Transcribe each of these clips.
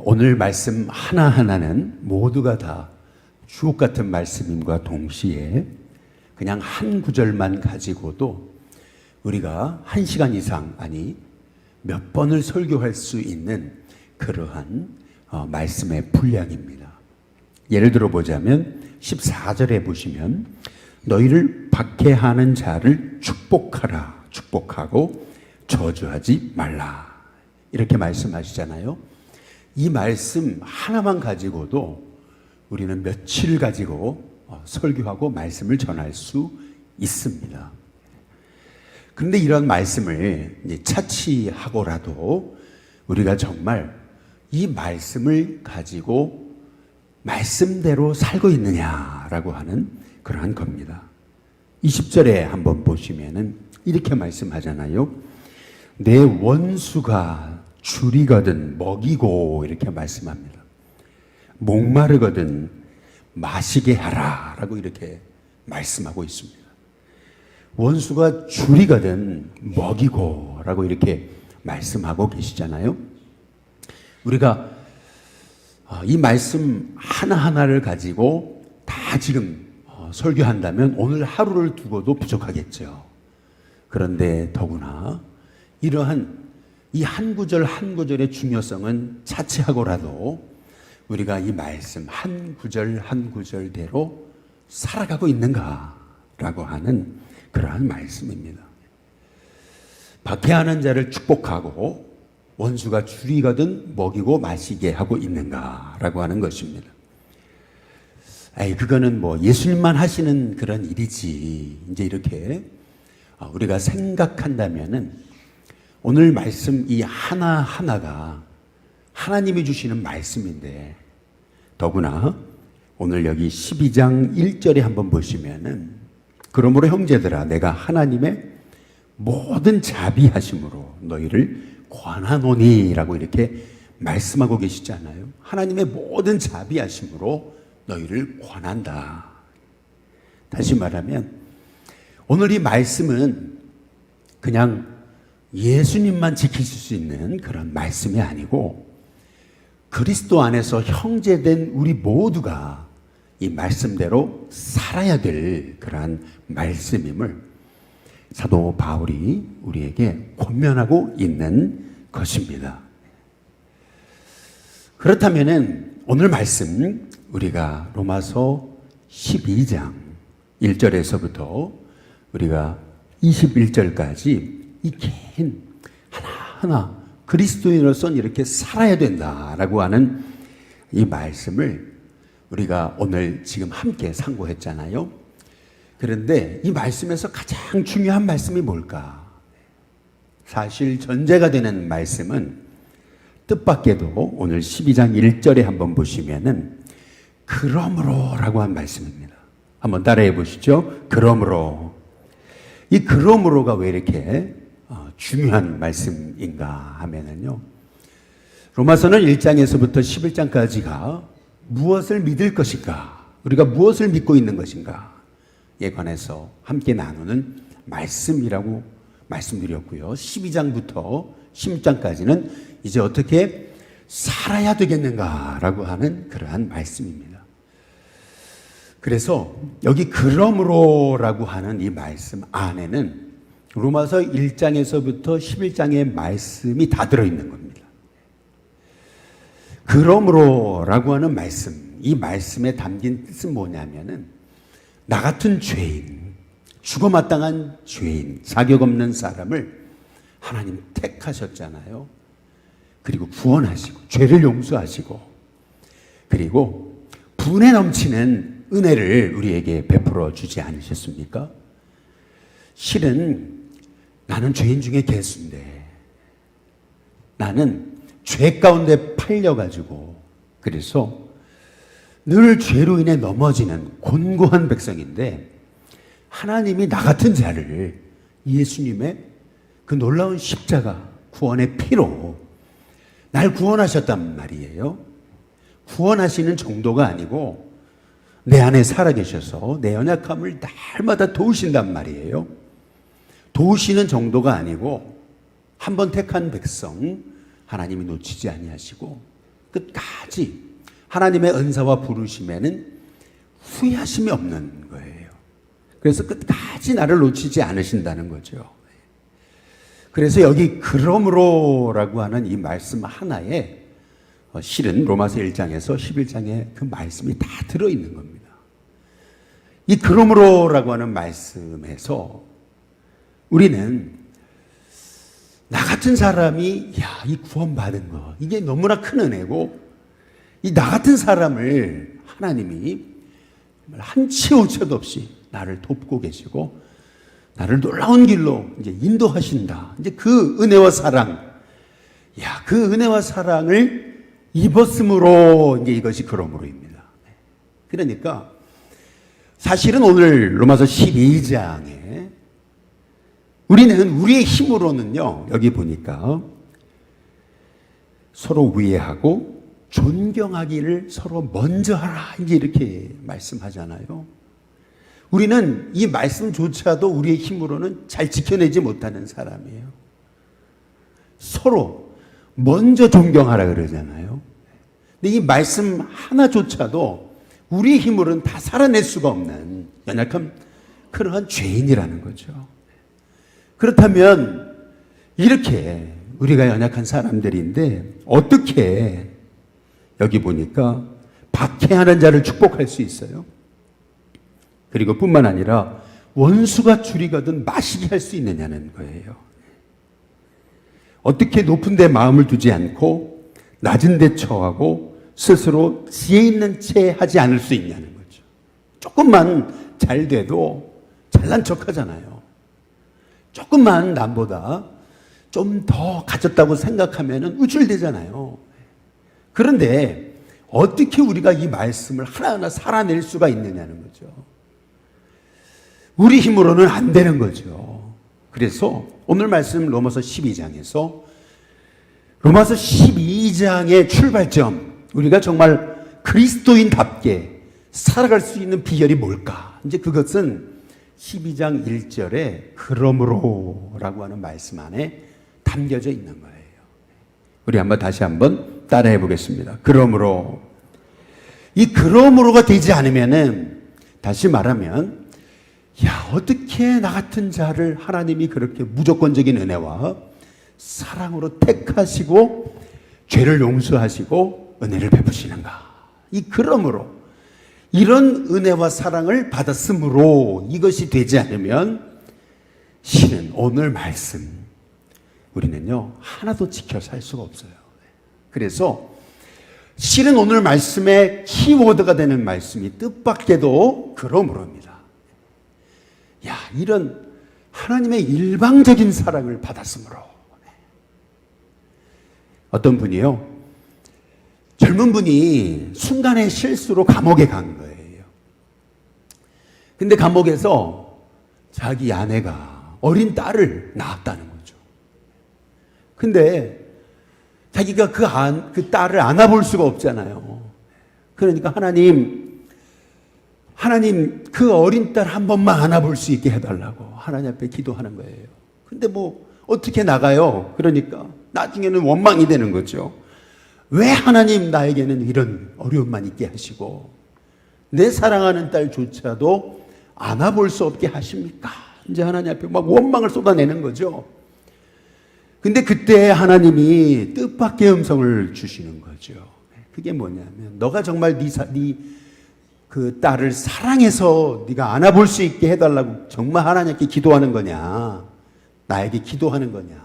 오늘 말씀 하나하나는 모두가 다 주옥 같은 말씀임과 동시에 그냥 한 구절만 가지고도 우리가 1시간 이상, 아니 몇 번을 설교할 수 있는 그러한 말씀의 분량입니다. 예를 들어 보자면 14절에 보시면 너희를 박해하는 자를 축복하라, 축복하고 저주하지 말라, 이렇게 말씀하시잖아요. 이 말씀 하나만 가지고도 우리는 며칠 가지고 설교하고 말씀을 전할 수 있습니다. 그런데 이런 말씀을 차치하고라도 우리가 정말 이 말씀을 가지고 말씀대로 살고 있느냐라고 하는 그러한 겁니다. 20절에 한번 보시면은 이렇게 말씀하잖아요. 내 원수가 줄이거든 먹이고, 이렇게 말씀합니다. 목마르거든 마시게 하라 라고 이렇게 말씀하고 있습니다. 원수가 줄이거든 먹이고 라고 이렇게 말씀하고 계시잖아요. 우리가 이 말씀 하나하나를 가지고 다 지금 설교한다면 오늘 하루를 두고도 부족하겠죠. 그런데 더구나 이러한 이 한 구절 한 구절의 중요성은 차치하고라도 우리가 이 말씀 한 구절 한 구절대로 살아가고 있는가라고 하는 그러한 말씀입니다. 박해하는 자를 축복하고 원수가 줄이거든 먹이고 마시게 하고 있는가라고 하는 것입니다. 그거는 뭐 예수님만 하시는 그런 일이지, 이제 이렇게 우리가 생각한다면은 오늘 말씀 이 하나하나가 하나님이 주시는 말씀인데, 더구나 오늘 여기 12장 1절에 한번 보시면은 그러므로 형제들아 내가 하나님의 모든 자비하심으로 너희를 권하노니 라고 이렇게 말씀하고 계시잖아요. 하나님의 모든 자비하심으로 너희를 권한다. 다시 말하면 오늘 이 말씀은 그냥 예수님만 지키실 수 있는 그런 말씀이 아니고 그리스도 안에서 형제된 우리 모두가 이 말씀대로 살아야 될 그러한 말씀임을 사도 바울이 우리에게 권면하고 있는 것입니다. 그렇다면은 오늘 말씀 우리가 로마서 12장 1절에서부터 우리가 21절까지 이 긴 하나하나 그리스도인으로서는 이렇게 살아야 된다라고 하는 이 말씀을 우리가 오늘 지금 함께 상고했잖아요. 그런데 이 말씀에서 가장 중요한 말씀이 뭘까? 사실 전제가 되는 말씀은 뜻밖에도 오늘 12장 1절에 한번 보시면은 그러므로 라고 한 말씀입니다. 한번 따라해 보시죠. 그러므로. 이 그러므로가 왜 이렇게 중요한 말씀인가 하면은요, 로마서는 1장에서부터 11장까지가 무엇을 믿을 것인가, 우리가 무엇을 믿고 있는 것인가에 관해서 함께 나누는 말씀이라고 말씀드렸고요. 12장부터 16장까지는 이제 어떻게 살아야 되겠는가라고 하는 그러한 말씀입니다. 그래서 여기 그러므로라고 하는 이 말씀 안에는 로마서 1장에서부터 11장의 말씀이 다 들어있는 겁니다. 그러므로라고 하는 말씀, 이 말씀에 담긴 뜻은 뭐냐면은 나 같은 죄인, 죽어마땅한 죄인, 자격 없는 사람을 하나님 택하셨잖아요. 그리고 구원하시고 죄를 용서하시고 그리고 분에 넘치는 은혜를 우리에게 베풀어 주지 않으셨습니까? 실은 나는 죄인 중에 개수인데 나는 죄 가운데 팔려가지고 그래서 늘 죄로 인해 넘어지는 곤고한 백성인데 하나님이 나 같은 자를 예수님의 그 놀라운 십자가 구원의 피로 날 구원하셨단 말이에요. 구원하시는 정도가 아니고 내 안에 살아계셔서 내 연약함을 날마다 도우신단 말이에요. 도우시는 정도가 아니고 한 번 택한 백성 하나님이 놓치지 아니하시고 끝까지 하나님의 은사와 부르심에는 후회하심이 없는 거예요. 그래서 끝까지 나를 놓치지 않으신다는 거죠. 그래서 여기 그러므로라고 하는 이 말씀 하나에 실은 로마서 1장에서 11장에 그 말씀이 다 들어있는 겁니다. 이 그러므로라고 하는 말씀에서 우리는 나 같은 사람이 이 구원받은 거 이게 너무나 큰 은혜고 이 나 같은 사람을 하나님이 한치 오차도 없이 나를 돕고 계시고 나를 놀라운 길로 이제 인도하신다. 이제 그 은혜와 사랑, 그 은혜와 사랑을 입었으므로 이제 이것이 그러므로입니다. 그러니까 사실은 오늘 로마서 12장에 우리는 우리의 힘으로는요, 여기 보니까 서로 위해하고 존경하기를 서로 먼저 하라. 이제 이렇게 말씀하잖아요. 우리는 이 말씀조차도 우리의 힘으로는 잘 지켜내지 못하는 사람이에요. 서로 먼저 존경하라 그러잖아요. 근데 이 말씀 하나조차도 우리의 힘으로는 다 살아낼 수가 없는 연약한 그러한 죄인이라는 거죠. 그렇다면 이렇게 우리가 연약한 사람들인데 어떻게 여기 보니까 박해하는 자를 축복할 수 있어요? 그리고 뿐만 아니라 원수가 줄이거든 마시게 할 수 있느냐는 거예요. 어떻게 높은 데 마음을 두지 않고 낮은 데 처하고 스스로 지혜 있는 채 하지 않을 수 있냐는 거죠. 조금만 잘 돼도 잘난 척 하잖아요. 조금만 남보다 좀 더 가졌다고 생각하면 우쭐대잖아요. 그런데 어떻게 우리가 이 말씀을 하나하나 살아낼 수가 있느냐는 거죠. 우리 힘으로는 안 되는 거죠. 그래서 오늘 말씀 로마서 12장에서 로마서 12장의 출발점, 우리가 정말 그리스도인답게 살아갈 수 있는 비결이 뭘까? 이제 그것은 12장 1절에 그러므로라고 하는 말씀 안에 담겨져 있는 거예요. 우리 다시 한번 따라해 보겠습니다. 그러므로. 이 그러므로가 되지 않으면은 다시 말하면 어떻게 나 같은 자를 하나님이 그렇게 무조건적인 은혜와 사랑으로 택하시고 죄를 용서하시고 은혜를 베푸시는가? 이 그러므로 이런 은혜와 사랑을 받았으므로 이것이 되지 않으면 실은 오늘 말씀 우리는요 하나도 지켜 살 수가 없어요. 그래서 실은 오늘 말씀의 키워드가 되는 말씀이 뜻밖에도 그러므로입니다. 이런 하나님의 일방적인 사랑을 받았으므로. 어떤 분이요, 젊은 분이 순간의 실수로 감옥에 간 거예요. 근데 감옥에서 자기 아내가 어린 딸을 낳았다는 거죠. 근데 자기가 그 딸을 안아볼 수가 없잖아요. 그러니까 하나님 그 어린 딸 한 번만 안아볼 수 있게 해달라고 하나님 앞에 기도하는 거예요. 근데 어떻게 나가요? 그러니까 나중에는 원망이 되는 거죠. 왜 하나님 나에게는 이런 어려움만 있게 하시고 내 사랑하는 딸조차도 안아볼 수 없게 하십니까? 이제 하나님 앞에 원망을 쏟아내는 거죠. 근데 그때 하나님이 뜻밖의 음성을 주시는 거죠. 그게 뭐냐면 너가 정말 네 그 딸을 사랑해서 네가 안아볼 수 있게 해달라고 정말 하나님께 기도하는 거냐? 나에게 기도하는 거냐?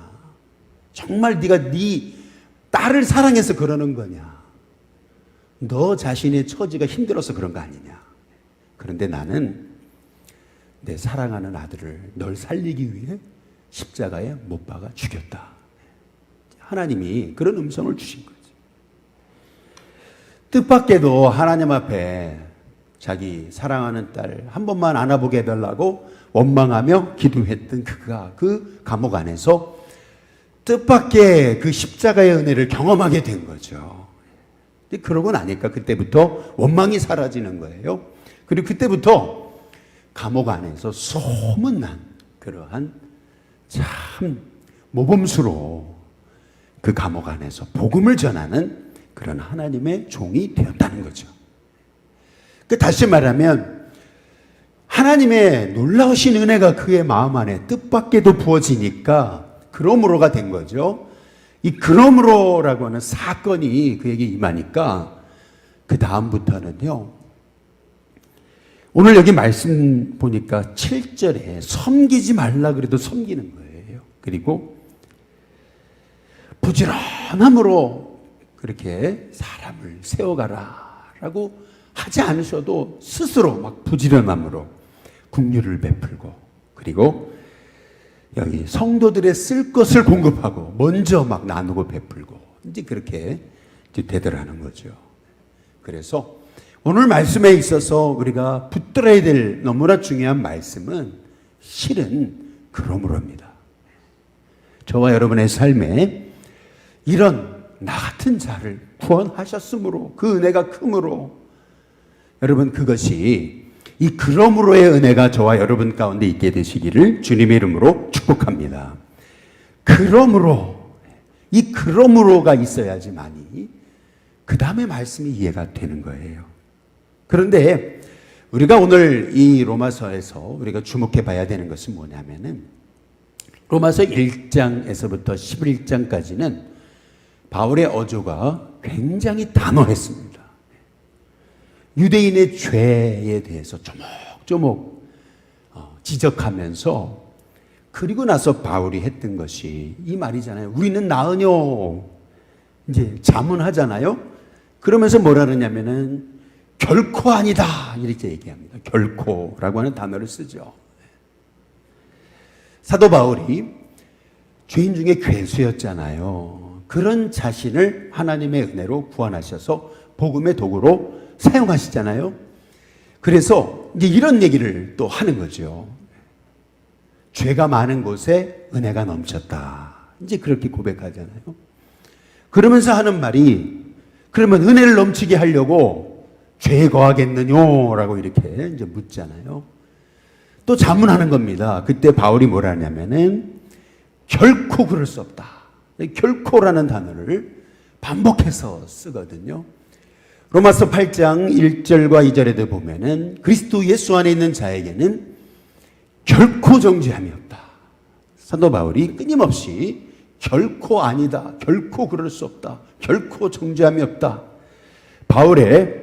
정말 네가 네 딸을 사랑해서 그러는 거냐? 너 자신의 처지가 힘들어서 그런 거 아니냐? 그런데 나는 내 사랑하는 아들을 널 살리기 위해 십자가에 못 박아 죽였다. 하나님이 그런 음성을 주신 거지. 뜻밖에도 하나님 앞에 자기 사랑하는 딸 한 번만 안아보게 해달라고 원망하며 기도했던 그가 그 감옥 안에서 뜻밖의 그 십자가의 은혜를 경험하게 된 거죠. 그러고 나니까 그때부터 원망이 사라지는 거예요. 그리고 그때부터 감옥 안에서 소문난 그러한 참 모범수로 그 감옥 안에서 복음을 전하는 그런 하나님의 종이 되었다는 거죠. 다시 말하면 하나님의 놀라우신 은혜가 그의 마음 안에 뜻밖에도 부어지니까 그러므로가 된 거죠. 이 그러므로라고 하는 사건이 그에게 임하니까 그 다음부터는요, 오늘 여기 말씀 보니까 7절에 섬기지 말라 그래도 섬기는 거예요. 그리고 부지런함으로 그렇게 사람을 세워가라 라고 하지 않으셔도 스스로 막 부지런함으로 긍휼을 베풀고, 그리고 여기 성도들의 쓸 것을 공급하고 먼저 막 나누고 베풀고, 이제 그렇게 되더라는 거죠. 그래서 오늘 말씀에 있어서 우리가 붙들어야 될 너무나 중요한 말씀은 실은 그러므로입니다. 저와 여러분의 삶에 이런 나 같은 자를 구원하셨으므로, 그 은혜가 크므로, 여러분 그것이 이 그러므로의 은혜가 저와 여러분 가운데 있게 되시기를 주님의 이름으로 축복합니다. 그러므로, 이 그러므로가 있어야지만이 그 다음에 말씀이 이해가 되는 거예요. 그런데 우리가 오늘 이 로마서에서 우리가 주목해 봐야 되는 것은 뭐냐면은, 로마서 1장에서부터 11장까지는 바울의 어조가 굉장히 단호했습니다. 유대인의 죄에 대해서 조목조목 지적하면서, 그리고 나서 바울이 했던 것이 이 말이잖아요. 우리는 나으뇨. 이제 자문하잖아요. 그러면서 뭐라 그러냐면은 결코 아니다 이렇게 얘기합니다. 결코라고 하는 단어를 쓰죠. 사도 바울이 죄인 중에 괴수였잖아요. 그런 자신을 하나님의 은혜로 구원하셔서 복음의 도구로 사용하시잖아요. 그래서 이제 이런 얘기를 또 하는 거죠. 죄가 많은 곳에 은혜가 넘쳤다. 이제 그렇게 고백하잖아요. 그러면서 하는 말이, 그러면 은혜를 넘치게 하려고 죄에 거하겠느뇨? 라고 이렇게 이제 묻잖아요. 또 자문하는 겁니다. 그때 바울이 뭐라 하냐면은 결코 그럴 수 없다. 결코라는 단어를 반복해서 쓰거든요. 로마서 8장 1절과 2절에도 보면은 그리스도 예수 안에 있는 자에게는 결코 정죄함이 없다. 사도 바울이 끊임없이 결코 아니다, 결코 그럴 수 없다, 결코 정죄함이 없다. 바울의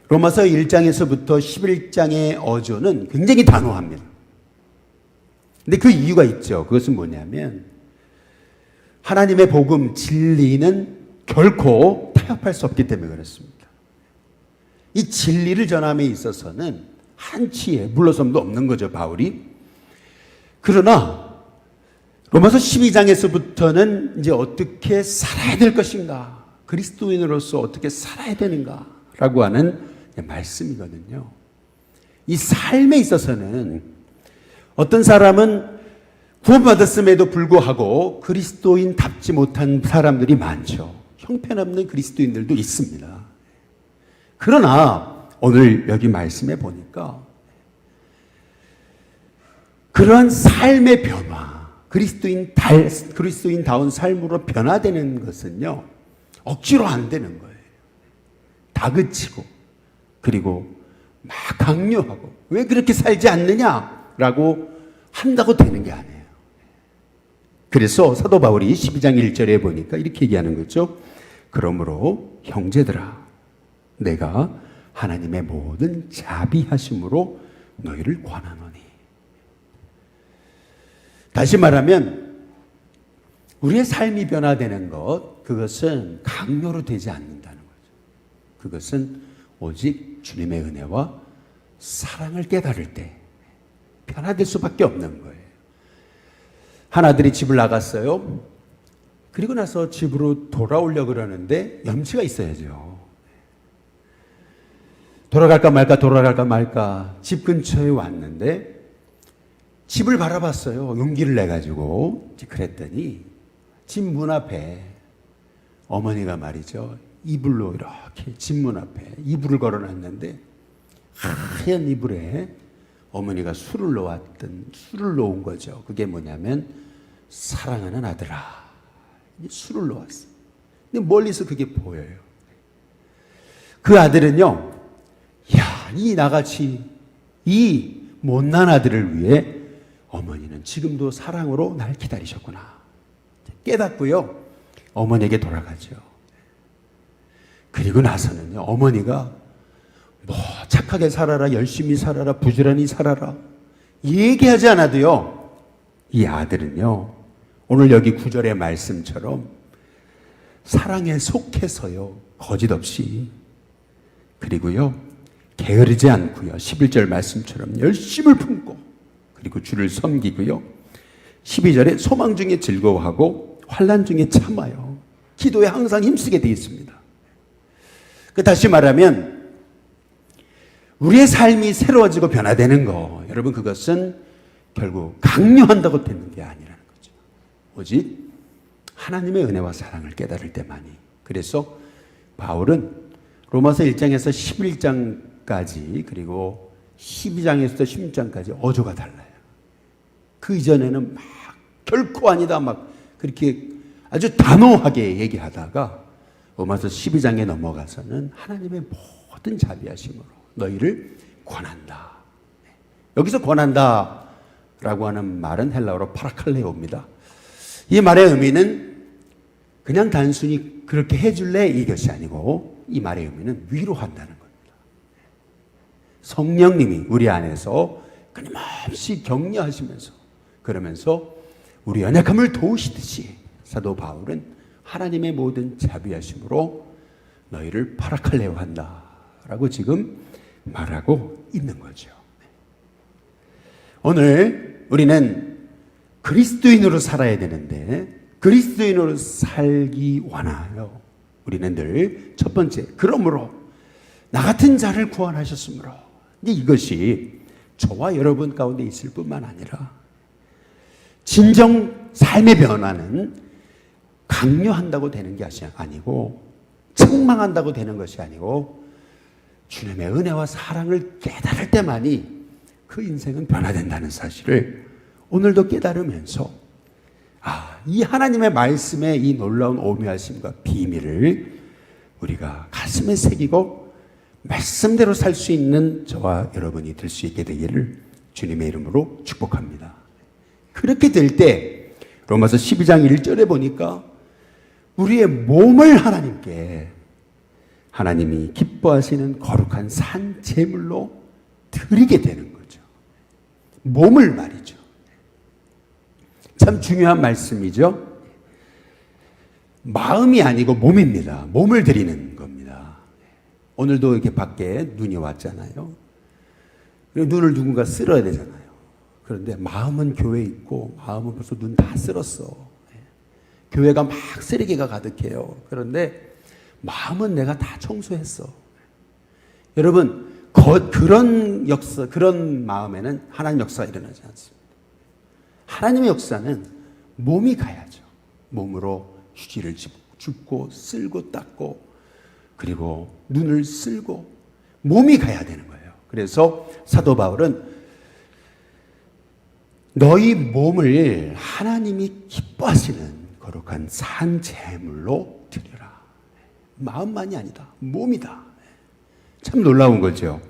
로마서 1장에서부터 11장의 어조는 굉장히 단호합니다. 근데 그 이유가 있죠. 그것은 뭐냐면 하나님의 복음, 진리는 결코 타협할 수 없기 때문에 그렇습니다. 이 진리를 전함에 있어서는 한치의 물러섬도 없는 거죠, 바울이. 그러나 로마서 12장에서부터는 이제 어떻게 살아야 될 것인가, 그리스도인으로서 어떻게 살아야 되는가 라고 하는 말씀이거든요. 이 삶에 있어서는 어떤 사람은 구원받았음에도 불구하고 그리스도인답지 못한 사람들이 많죠. 형편없는 그리스도인들도 있습니다. 그러나 오늘 여기 말씀해 보니까 그러한 삶의 변화, 그리스도인다운 삶으로 변화되는 것은요, 억지로 안 되는 거예요. 다그치고, 그리고 막 강요하고, 왜 그렇게 살지 않느냐라고 한다고 되는 게 아니에요. 그래서 사도 바울이 12장 1절에 보니까 이렇게 얘기하는 거죠. 그러므로 형제들아, 내가 하나님의 모든 자비하심으로 너희를 권하노니. 다시 말하면 우리의 삶이 변화되는 것, 그것은 강요로 되지 않는다는 거죠. 그것은 오직 주님의 은혜와 사랑을 깨달을 때 변화될 수밖에 없는 거예요. 한 아들이 집을 나갔어요. 그리고 나서 집으로 돌아오려고 그러는데 염치가 있어야죠. 돌아갈까 말까 집 근처에 왔는데 집을 바라봤어요. 용기를 내가지고. 그랬더니 집 문 앞에 어머니가 말이죠, 이불로 이렇게 집 문 앞에 이불을 걸어놨는데 하얀 이불에 어머니가 술을 놓은 거죠. 그게 뭐냐면 사랑하는 아들아, 술을 놓았어요. 근데 멀리서 그게 보여요. 그 아들은요, 야, 이 나같이 이 못난 아들을 위해 어머니는 지금도 사랑으로 날 기다리셨구나 깨닫고요, 어머니에게 돌아가죠. 그리고 나서는요, 어머니가 뭐 착하게 살아라, 열심히 살아라, 부지런히 살아라 얘기하지 않아도요, 이 아들은요, 오늘 여기 9절의 말씀처럼 사랑에 속해서요, 거짓 없이, 그리고요 게으르지 않고요, 11절 말씀처럼 열심을 품고, 그리고 주를 섬기고요, 12절에 소망 중에 즐거워하고 환난 중에 참아요. 기도에 항상 힘쓰게 되어 있습니다. 다시 말하면 우리의 삶이 새로워지고 변화되는 거, 여러분, 그것은 결국 강요한다고 되는 게 아니라는 거죠. 오직 하나님의 은혜와 사랑을 깨달을 때만이. 그래서 바울은 로마서 1장에서 11장까지 그리고 12장에서 16장까지 어조가 달라요. 그 이전에는 막 결코 아니다 막 그렇게 아주 단호하게 얘기하다가 로마서 12장에 넘어가서는 하나님의 모든 자비하심으로 너희를 권한다. 여기서 권한다 라고 하는 말은 헬라어로 파라칼레오입니다. 이 말의 의미는 그냥 단순히 그렇게 해줄래 이것이 아니고, 이 말의 의미는 위로한다는 겁니다. 성령님이 우리 안에서 끊임없이 격려하시면서, 그러면서 우리 연약함을 도우시듯이 사도 바울은 하나님의 모든 자비하심으로 너희를 파라칼레오 한다 라고 지금 말하고 있는 거죠. 오늘 우리는 그리스도인으로 살아야 되는데, 그리스도인으로 살기 원하여 우리는 늘 첫 번째, 그러므로 나 같은 자를 구원하셨으므로, 이제 이것이 저와 여러분 가운데 있을 뿐만 아니라 진정 삶의 변화는 강요한다고 되는 게 아니고, 책망한다고 되는 것이 아니고, 주님의 은혜와 사랑을 깨달을 때만이 그 인생은 변화된다는 사실을 오늘도 깨달으면서, 이 하나님의 말씀의 이 놀라운 오묘하심과 비밀을 우리가 가슴에 새기고 말씀대로 살 수 있는 저와 여러분이 될 수 있게 되기를 주님의 이름으로 축복합니다. 그렇게 될 때 로마서 12장 1절에 보니까 우리의 몸을 하나님께, 하나님이 기뻐하시는 거룩한 산 제물로 드리게 되는 거죠. 몸을 말이죠. 참 중요한 말씀이죠. 마음이 아니고 몸입니다. 몸을 드리는 겁니다. 오늘도 이렇게 밖에 눈이 왔잖아요. 눈을 누군가 쓸어야 되잖아요. 그런데 마음은 교회에 있고, 마음은 벌써 눈 다 쓸었어. 교회가 막 쓰레기가 가득해요. 그런데 마음은 내가 다 청소했어. 여러분, 그런 역사, 그런 마음에는 하나님 역사가 일어나지 않습니다. 하나님의 역사는 몸이 가야죠. 몸으로 휴지를 줍고 쓸고 닦고, 그리고 눈을 쓸고 몸이 가야 되는 거예요. 그래서 사도 바울은 너희 몸을 하나님이 기뻐하시는 거룩한 산 제물로 드려라. 마음만이 아니다. 몸이다. 참 놀라운 거죠.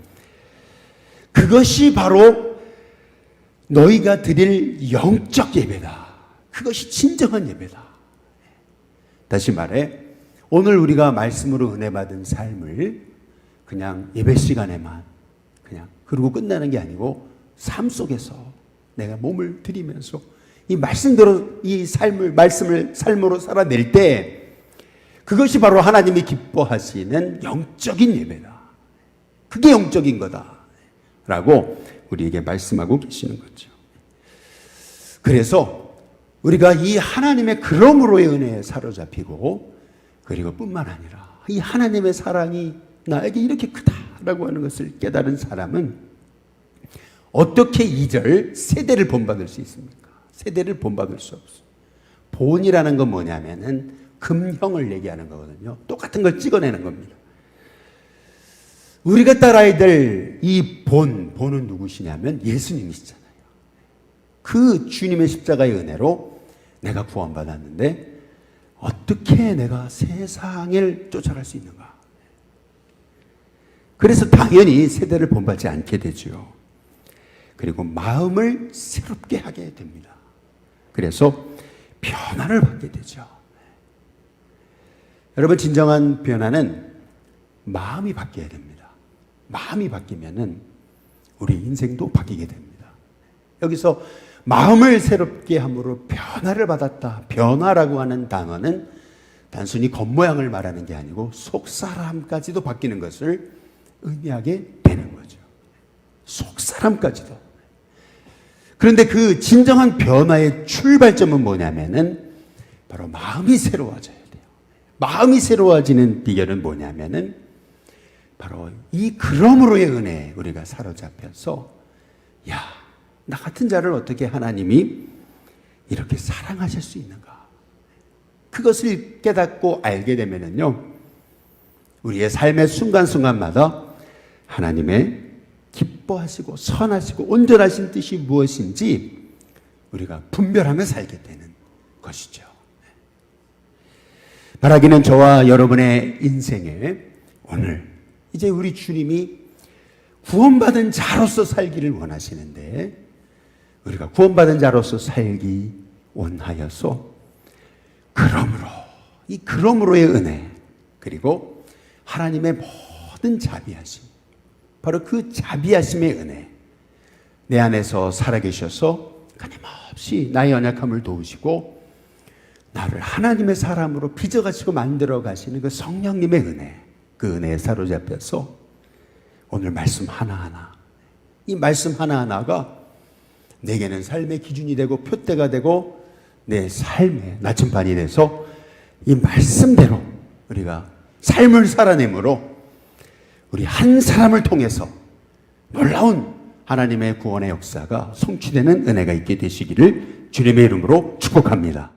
그것이 바로 너희가 드릴 영적 예배다. 그것이 진정한 예배다. 다시 말해, 오늘 우리가 말씀으로 은혜 받은 삶을 그냥 예배 시간에만 그냥 그러고 끝나는 게 아니고, 삶 속에서 내가 몸을 들이면서 이 말씀대로 이 말씀을 삶으로 살아낼 때, 그것이 바로 하나님이 기뻐하시는 영적인 예배다. 그게 영적인 거다 라고 우리에게 말씀하고 계시는 거죠. 그래서 우리가 이 하나님의 그러므로의 은혜에 사로잡히고, 그리고 뿐만 아니라 이 하나님의 사랑이 나에게 이렇게 크다라고 하는 것을 깨달은 사람은 어떻게 2절 세대를 본받을 수 있습니까? 세대를 본받을 수 없어요. 본이라는 건 뭐냐면은 금형을 얘기하는 거거든요. 똑같은 걸 찍어내는 겁니다. 우리가 따라야 될 이 본은 누구시냐면 예수님이시잖아요. 그 주님의 십자가의 은혜로 내가 구원받았는데 어떻게 내가 세상을 쫓아갈 수 있는가? 그래서 당연히 세대를 본받지 않게 되죠. 그리고 마음을 새롭게 하게 됩니다. 그래서 변화를 받게 되죠. 여러분, 진정한 변화는 마음이 바뀌어야 됩니다. 마음이 바뀌면은 우리 인생도 바뀌게 됩니다. 여기서 마음을 새롭게 함으로 변화를 받았다. 변화라고 하는 단어는 단순히 겉모양을 말하는 게 아니고 속사람까지도 바뀌는 것을 의미하게 되는 거죠. 속사람까지도. 그런데 그 진정한 변화의 출발점은 뭐냐면은 바로 마음이 새로워져야 돼요. 마음이 새로워지는 비결은 뭐냐면은 바로 이 그러므로의 은혜에 우리가 사로잡혀서 야, 나 같은 자를 어떻게 하나님이 이렇게 사랑하실 수 있는가? 그것을 깨닫고 알게 되면은요, 우리의 삶의 순간순간마다 하나님의 기뻐하시고 선하시고 온전하신 뜻이 무엇인지 우리가 분별하며 살게 되는 것이죠. 바라기는 저와 여러분의 인생에 오늘 이제 우리 주님이 구원받은 자로서 살기를 원하시는데 우리가 구원받은 자로서 살기 원하여서 이 그러므로의 은혜 그리고 하나님의 모든 자비하심, 바로 그 자비하심의 은혜 내 안에서 살아계셔서 끊임없이 나의 연약함을 도우시고 나를 하나님의 사람으로 빚어가시고 만들어 가시는 그 성령님의 은혜, 그 은혜에 사로잡혀서 오늘 말씀 하나하나, 이 말씀 하나하나가 내게는 삶의 기준이 되고 표대가 되고 내 삶의 나침반이 돼서 이 말씀대로 우리가 삶을 살아내므로 우리 한 사람을 통해서 놀라운 하나님의 구원의 역사가 성취되는 은혜가 있게 되시기를 주님의 이름으로 축복합니다.